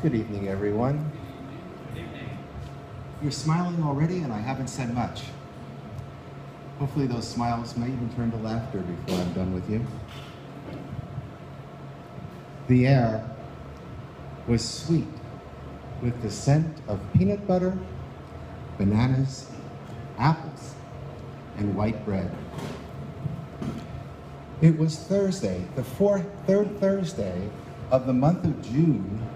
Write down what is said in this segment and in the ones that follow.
Good evening, everyone. You're smiling already, and I haven't said much. Hopefully those smiles may even turn to laughter before I'm done with you. The air was sweet with the scent of peanut butter, bananas, apples, and white bread. It was Thursday, the third Thursday of the month of June,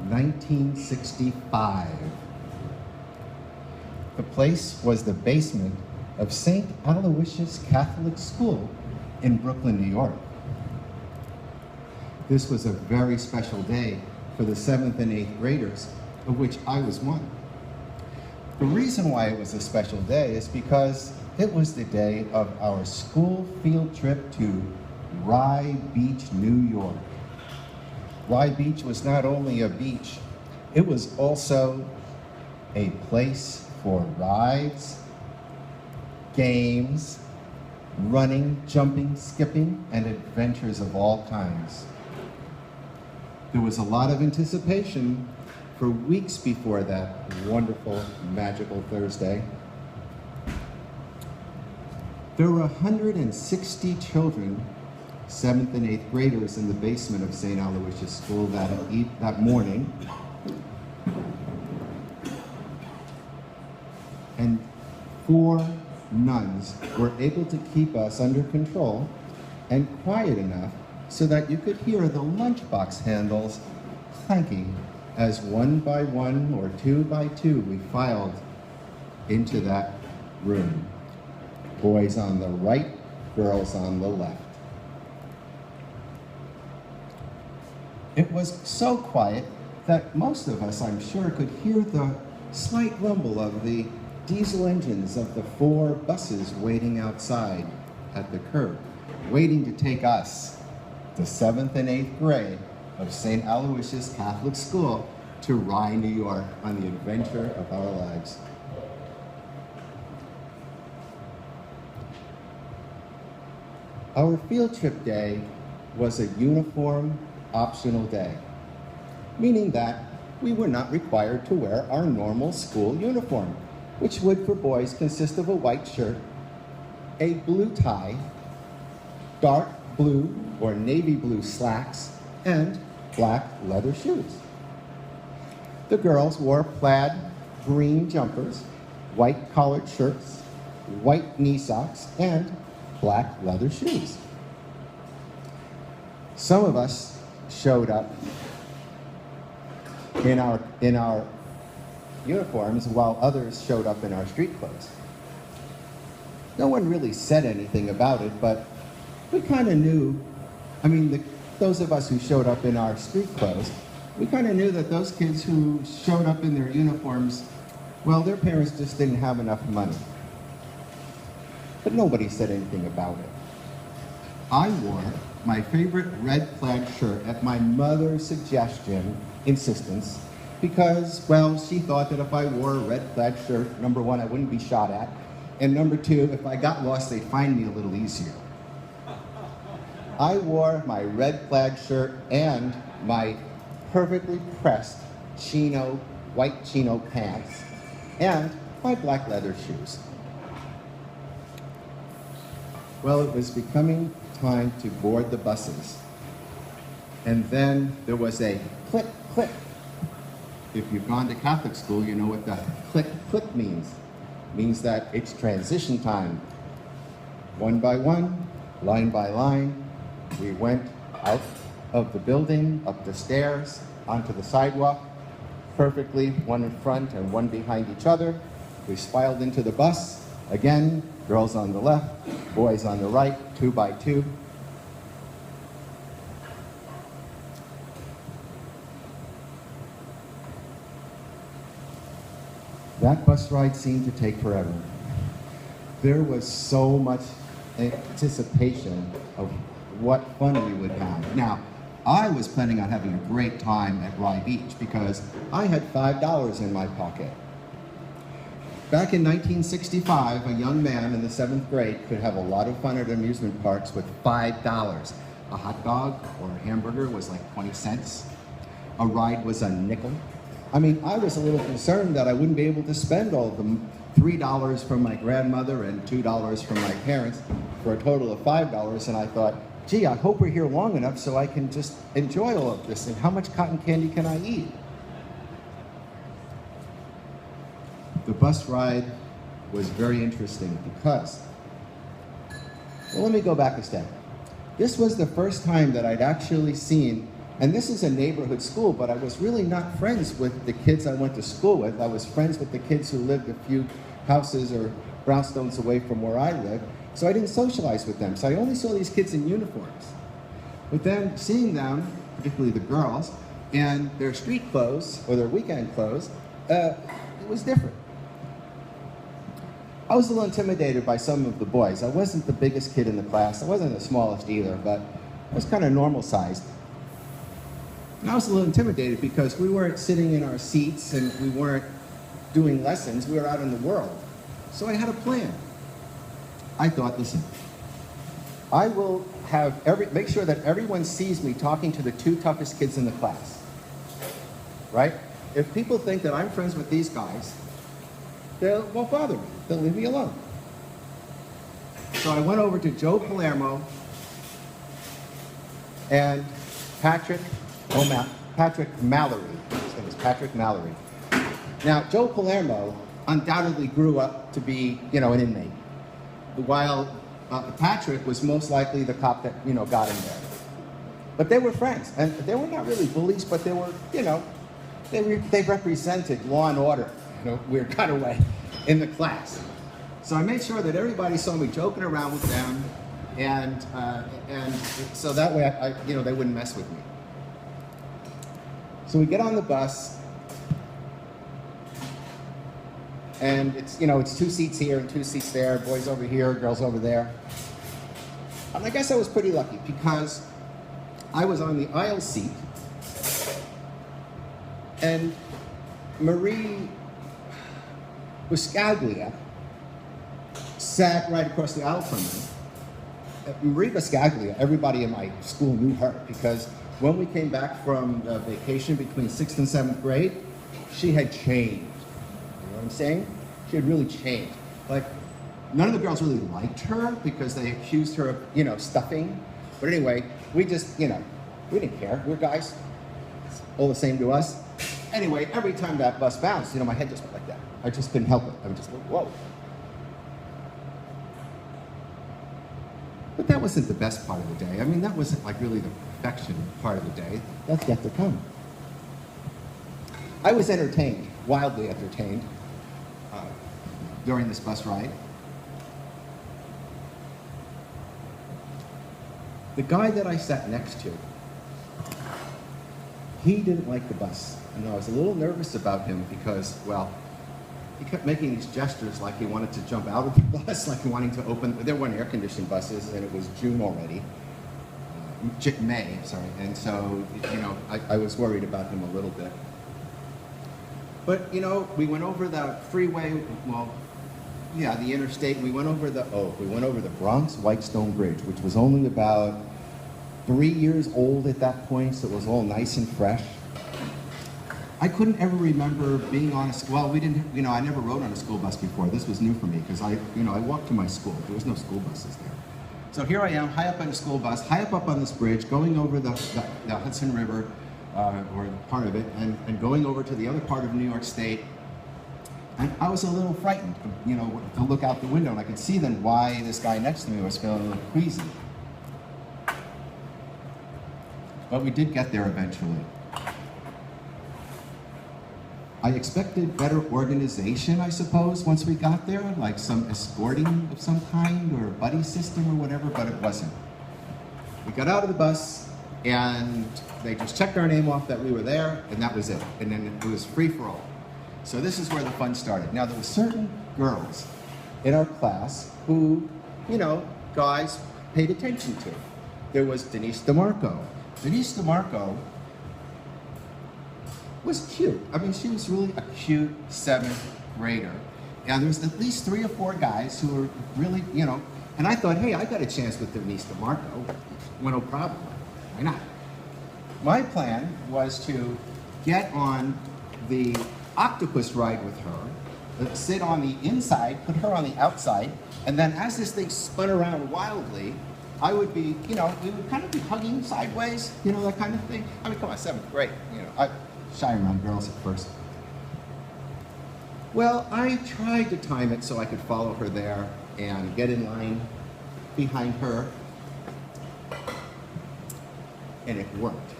1965. The place was the basement of St. Aloysius Catholic School in Brooklyn, New York. This was a very special day for the 7th and 8th graders, of which I was one. The reason why it was a special day is because it was the day of our school field trip to Rye Beach, New York. Rye Beach was not only a beach, it was also a place for rides, games, running, jumping, skipping, and adventures of all kinds. There was a lot of anticipation for weeks before that wonderful, magical Thursday. There were 160 children, 7th and 8th graders, in the basement of St. Aloysius School that morning. And 4 nuns were able to keep us under control and quiet enough so that you could hear the lunchbox handles clanking as one by one or two by two we filed into that room. Boys on the right, girls on the left. It was so quiet that most of us, I'm sure, could hear the slight rumble of the diesel engines of the 4 buses waiting outside at the curb, waiting to take us, the 7th and 8th grade of St. Aloysius Catholic School, to Rye, New York, on the adventure of our lives. Our field trip day was a uniform, optional day, meaning that we were not required to wear our normal school uniform, which would, for boys, consist of a white shirt, a blue tie, dark blue or navy blue slacks, and black leather shoes. The girls wore plaid green jumpers, white collared shirts, white knee socks, and black leather shoes. Some of us showed up in our uniforms while others showed up in our street clothes. No one really said anything about it, but we kind of knew, those of us who showed up in our street clothes, we kind of knew that those kids who showed up in their uniforms, well, their parents just didn't have enough money. But nobody said anything about it. I wore my favorite red plaid shirt at my mother's insistence, because, well, she thought that if I wore a red plaid shirt, number one, I wouldn't be shot at, and number two, if I got lost, they'd find me a little easier. I wore my red plaid shirt and my perfectly pressed white chino pants, and my black leather shoes. Well, it was becoming time to board the buses. And then there was a click, click. If you've gone to Catholic school, you know what the click, click means. It means that it's transition time. One by one, line by line, we went out of the building, up the stairs, onto the sidewalk, perfectly, one in front and one behind each other. We filed into the bus. Again, girls on the left, boys on the right, 2 by 2. That bus ride seemed to take forever. There was so much anticipation of what fun we would have. Now, I was planning on having a great time at Rye Beach because I had $5 in my pocket. Back in 1965, a young man in the 7th grade could have a lot of fun at amusement parks with $5. A hot dog or a hamburger was like 20 cents. a ride was a nickel. I mean, I was a little concerned that I wouldn't be able to spend all of the $3 from my grandmother and $2 from my parents for a total of $5, and I thought, gee, I hope we're here long enough so I can just enjoy all of this, and how much cotton candy can I eat? The bus ride was very interesting because, well, let me go back a step. This was the first time that I'd actually seen, and this is a neighborhood school, but I was really not friends with the kids I went to school with. I was friends with the kids who lived a few houses or brownstones away from where I lived, so I didn't socialize with them. So I only saw these kids in uniforms. But then seeing them, particularly the girls, and their street clothes or their weekend clothes, it was different. I was a little intimidated by some of the boys. I wasn't the biggest kid in the class. I wasn't the smallest either, but I was kind of normal sized. And I was a little intimidated because we weren't sitting in our seats and we weren't doing lessons. We were out in the world. So I had a plan. I thought, listen, I will make sure that everyone sees me talking to the two toughest kids in the class, right? If people think that I'm friends with these guys, they won't bother me. They'll leave me alone. So I went over to Joe Palermo and Patrick Mallory. His name is Patrick Mallory. Now, Joe Palermo undoubtedly grew up to be, an inmate, while Patrick was most likely the cop that, got him there. But they were friends, and they were not really bullies, but they were, they represented law and order, weird kind of way, in the class. So I made sure that everybody saw me joking around with them, and so that way, they wouldn't mess with me. So we get on the bus, and it's, it's 2 seats here and 2 seats there, boys over here, girls over there. And I guess I was pretty lucky because I was on the aisle seat, and Marie Buscaglia sat right across the aisle from me. Marie Buscaglia, everybody in my school knew her because when we came back from vacation between 6th and 7th grade, she had changed. You know what I'm saying? She had really changed. Like, none of the girls really liked her because they accused her of, stuffing. But anyway, we just, we didn't care. We're guys, all the same to us. Anyway, every time that bus bounced, my head just went like that. I just couldn't help it. I would just go, whoa. But that wasn't the best part of the day. I mean, that wasn't like really the perfection part of the day. That's yet to come. I was entertained, wildly entertained, during this bus ride. The guy that I sat next to, he didn't like the bus. And I was a little nervous about him because, well, he kept making these gestures like he wanted to jump out of the bus, like he wanted to open. There weren't air-conditioned buses, and it was June already. May, sorry. And so, I was worried about him a little bit. But, we went over the freeway, the interstate. We went over the Bronx Whitestone Bridge, which was only about 3 years old at that point, so it was all nice and fresh. I couldn't ever remember being on we didn't, I never rode on a school bus before. This was new for me because I walked to my school. There was no school buses there. So here I am, high up on a school bus, high up on this bridge, going over the Hudson River, or part of it, and going over to the other part of New York State. And I was a little frightened, to look out the window, and I could see then why this guy next to me was feeling a little queasy. But we did get there eventually. I expected better organization, I suppose, once we got there, like some escorting of some kind or a buddy system or whatever, but it wasn't. We got out of the bus, and they just checked our name off that we were there, and that was it. And then it was free for all. So this is where the fun started. Now, there were certain girls in our class who, guys paid attention to. There was Denise DeMarco. Denise DeMarco was cute. I mean, she was really a cute 7th grader. And there was at least 3 or 4 guys who were really, and I thought, hey, I got a chance with Denise DeMarco. Well, no problem. Why not? my plan was to get on the octopus ride with her, sit on the inside, put her on the outside, and then as this thing spun around wildly, I would be, we would kind of be hugging sideways, that kind of thing. I mean, come on, 7th grade, I shy around girls at first. Well, I tried to time it so I could follow her there and get in line behind her, and it worked.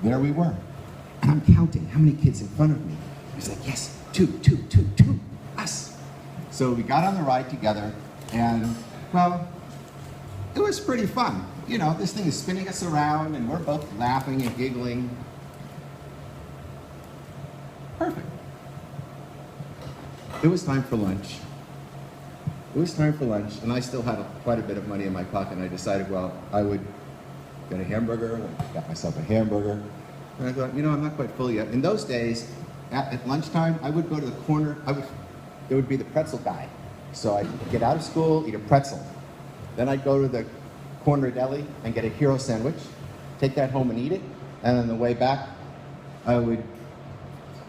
There we were. And I'm counting how many kids in front of me. I was like, yes, two, us. So we got on the ride together, and, well, it was pretty fun. This thing is spinning us around, and we're both laughing and giggling. Perfect. It was time for lunch. And I still had quite a bit of money in my pocket, and I decided, well, I would get a hamburger. I got myself a hamburger. And I thought, I'm not quite full yet. In those days, at lunchtime, I would go to the corner. There would be the pretzel guy. So I'd get out of school, eat a pretzel. Then I'd go to the corner deli and get a hero sandwich, take that home and eat it. And on the way back, there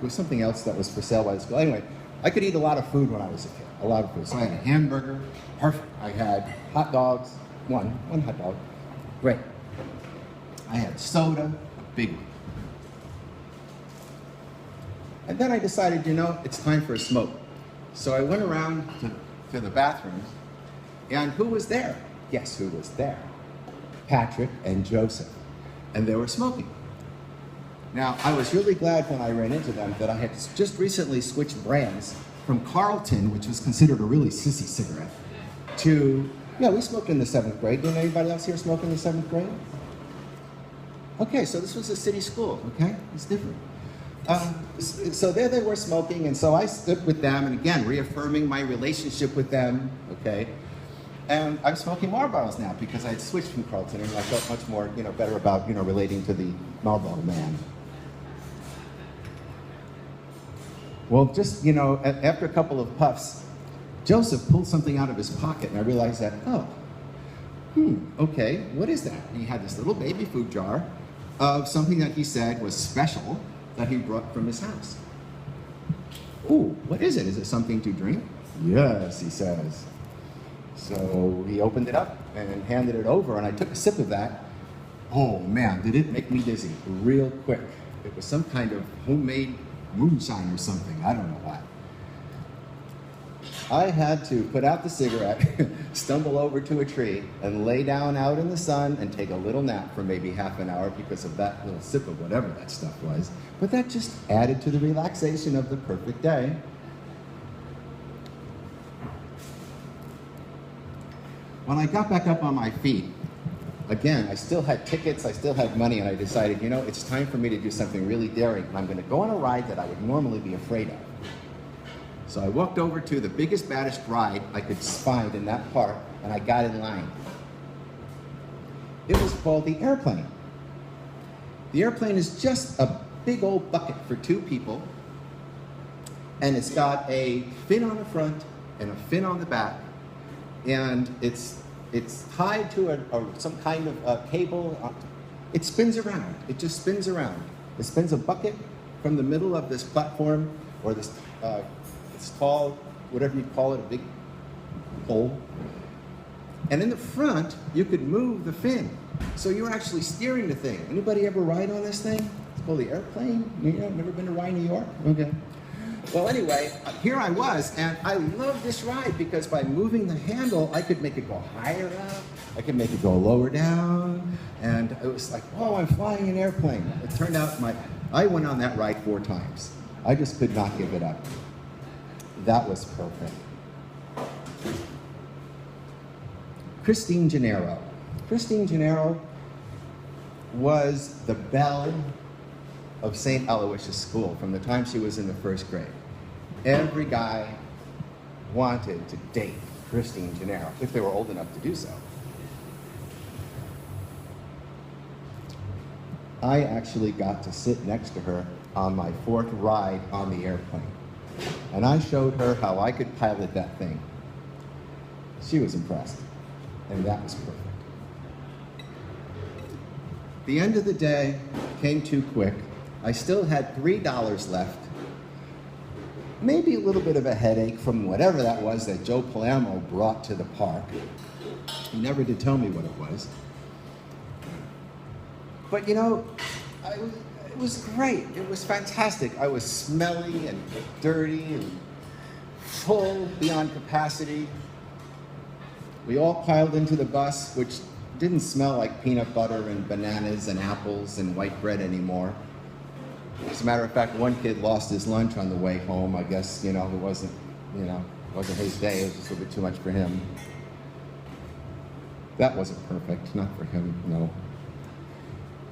was something else that was for sale by the school. Anyway, I could eat a lot of food when I was a kid, a lot of food. So I had a hamburger, perfect. I had hot dogs, one hot dog, great. I had soda, a big one. And then I decided, it's time for a smoke. So I went around to the bathrooms, and who was there? Guess who was there? Patrick and Joseph. And they were smoking. Now, I was really glad when I ran into them that I had just recently switched brands from Carlton, which was considered a really sissy cigarette, to, we smoked in the 7th grade. Didn't anybody else here smoke in the 7th grade? Okay, so this was a city school, okay? It's different. So there they were smoking, and so I stood with them, and again, reaffirming my relationship with them, okay? And I'm smoking Marlboros now because I had switched from Carlton, and I felt much more, better about, relating to the Marlboro man. Well, just, after a couple of puffs, Joseph pulled something out of his pocket, and I realized that, okay, what is that? And he had this little baby food jar of something that he said was special that he brought from his house. Ooh, what is it? Is it something to drink? Yes, he says. So he opened it up and handed it over, and I took a sip of that. Oh man, did it make me dizzy real quick. It was some kind of homemade moonshine or something, I don't know what. I had to put out the cigarette, stumble over to a tree, and lay down out in the sun and take a little nap for maybe half an hour because of that little sip of whatever that stuff was. But that just added to the relaxation of the perfect day. When I got back up on my feet, again, I still had tickets, I still had money, and I decided, it's time for me to do something really daring, and I'm going to go on a ride that I would normally be afraid of. So I walked over to the biggest, baddest ride I could find in that park, and I got in line. It was called the airplane. The airplane is just a big old bucket for 2 people, and it's got a fin on the front and a fin on the back, and it's tied to some kind of cable. It spins around. It just spins around. It spins a bucket from the middle of this platform, or this tall, whatever you call it, a big pole. And in the front, you could move the fin. So you were actually steering the thing. Anybody ever ride on this thing? It's called the airplane. Never been to Rye, New York? Okay. Well, anyway, here I was, and I loved this ride because by moving the handle, I could make it go higher up, I could make it go lower down, and it was like, oh, I'm flying an airplane. It turned out I went on that ride 4 times. I just could not give it up. That was perfect. Christine Gennaro. Christine Gennaro was the belle of St. Aloysius School from the time she was in the 1st grade. Every guy wanted to date Christine Gennaro, if they were old enough to do so. I actually got to sit next to her on my 4th ride on the airplane. And I showed her how I could pilot that thing. She was impressed, and that was perfect. The end of the day came too quick. I still had $3 left. Maybe a little bit of a headache from whatever that was that Joe Palermo brought to the park. He never did tell me what it was. But you know, it was great. It was fantastic. I was smelly and dirty and full beyond capacity. We all piled into the bus, which didn't smell like peanut butter and bananas and apples and white bread anymore. As a matter of fact, one kid lost his lunch on the way home. I guess, it wasn't his day. It was just a little bit too much for him. That wasn't perfect, not for him, no.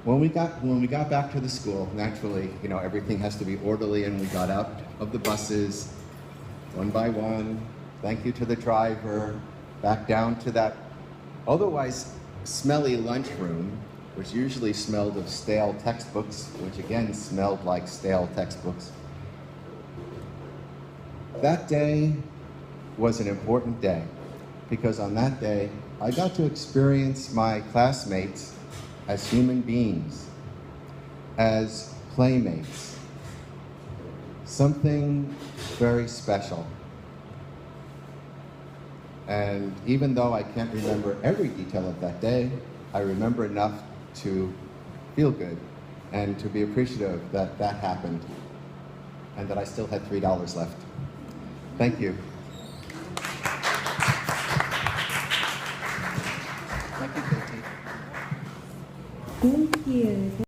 When we got back to the school, naturally, everything has to be orderly, and we got out of the buses one by one. Thank you to the driver. Back down to that otherwise smelly lunchroom, which usually smelled of stale textbooks, which again smelled like stale textbooks. That day was an important day, because on that day, I got to experience my classmates as human beings, as playmates, something very special. And even though I can't remember every detail of that day, I remember enough to feel good and to be appreciative that that happened and that I still had $3 left. Thank you. Thank you.